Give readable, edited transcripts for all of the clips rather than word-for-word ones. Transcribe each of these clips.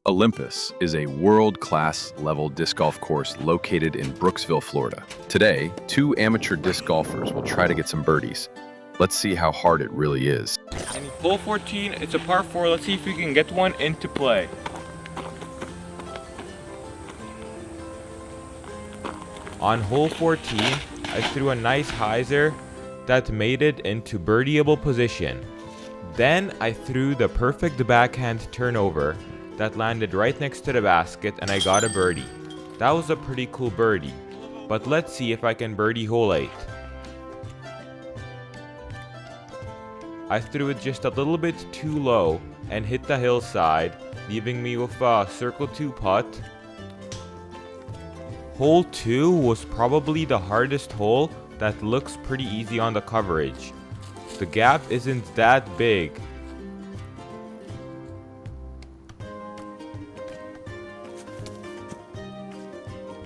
Olympus is a world-class level disc golf course located in Brooksville, Florida. Today, two amateur disc golfers will try to get some birdies. Let's see how hard it really is. And hole 14, it's a par 4. Let's see if we can get one into play. On hole 14, I threw a nice hyzer that made it into birdieable position. Then I threw the perfect backhand turnover that landed right next to the basket and I got a birdie. That was a pretty cool birdie. But let's see if I can birdie hole 8. I threw it just a little bit too low and hit the hillside, leaving me with a circle 2 putt. Hole 2 was probably the hardest hole that looks pretty easy on the coverage. The gap isn't that big.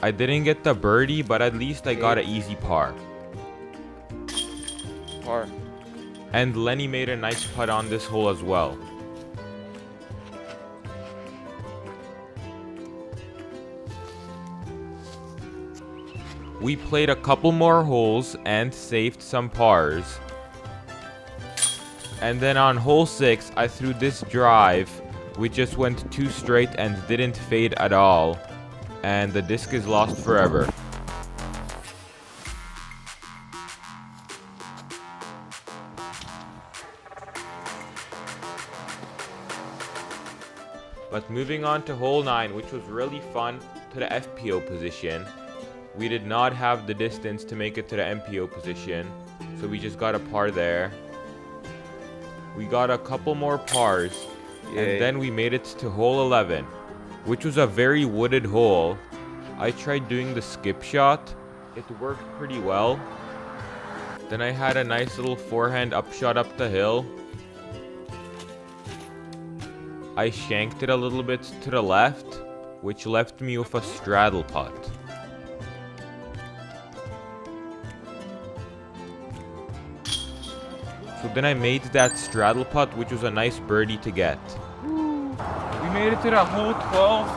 I didn't get the birdie, but at least I got an easy par. And Lenny made a nice putt on this hole as well. We played a couple more holes and saved some pars. And then on hole 6, I threw this drive, which just went too straight and didn't fade at all. And the disc is lost forever. But moving on to hole 9, which was really fun, to the FPO position. We did not have the distance to make it to the MPO position, so we just got a par there. We got a couple more pars, and then we made it to hole 11, which was a very wooded hole. I tried doing the skip shot. It worked pretty well. Then I had a nice little forehand upshot up the hill. I shanked it a little bit to the left, which left me with a straddle putt. So then I made that straddle putt, which was a nice birdie to get. We made it to the hole 12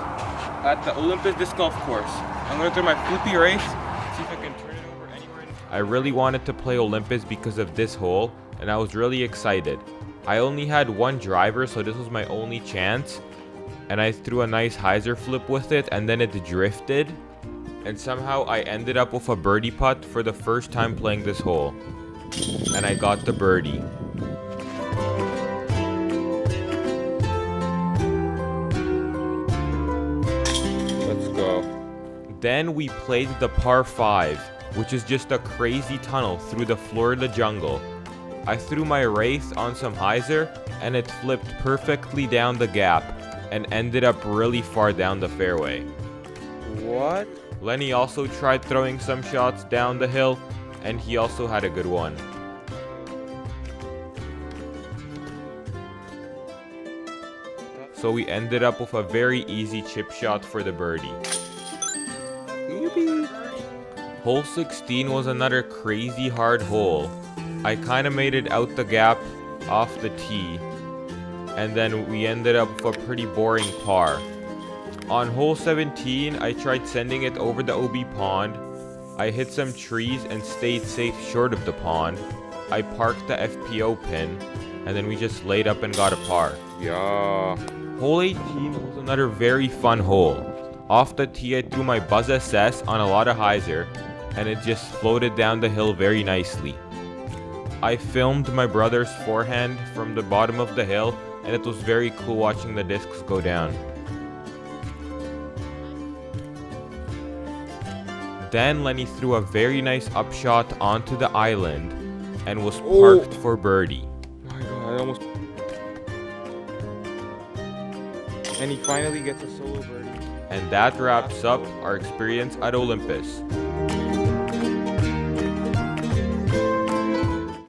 at the Olympus Disc Golf Course. I'm going to throw my flippy race, see if I can turn it over anywhere. I really wanted to play Olympus because of this hole, and I was really excited. I only had one driver, so this was my only chance. And I threw a nice hyzer flip with it, and then it drifted. And somehow I ended up with a birdie putt for the first time playing this hole. And I got the birdie. Let's go. Then we played the par 5, which is just a crazy tunnel through the Florida jungle. I threw my wraith on some hyzer and it flipped perfectly down the gap and ended up really far down the fairway. What? Lenny also tried throwing some shots down the hill and he also had a good one. So we ended up with a very easy chip shot for the birdie. Yippee. Hole 16 was another crazy hard hole. I kind of made it out the gap off the tee, and then we ended up with a pretty boring par. On hole 17, I tried sending it over the OB pond. I hit some trees and stayed safe short of the pond. I parked the FPO pin, and then we just laid up and got a par. Yeah. Hole 18 was another very fun hole. Off the tee, I threw my Buzz SS on a lot of hyzer, and it just floated down the hill very nicely. I filmed my brother's forehand from the bottom of the hill, and it was very cool watching the discs go down. Then Lenny threw a very nice upshot onto the island and was parked for birdie. My God, I almost. And he finally gets a solo birdie. And that wraps up our experience at Olympus.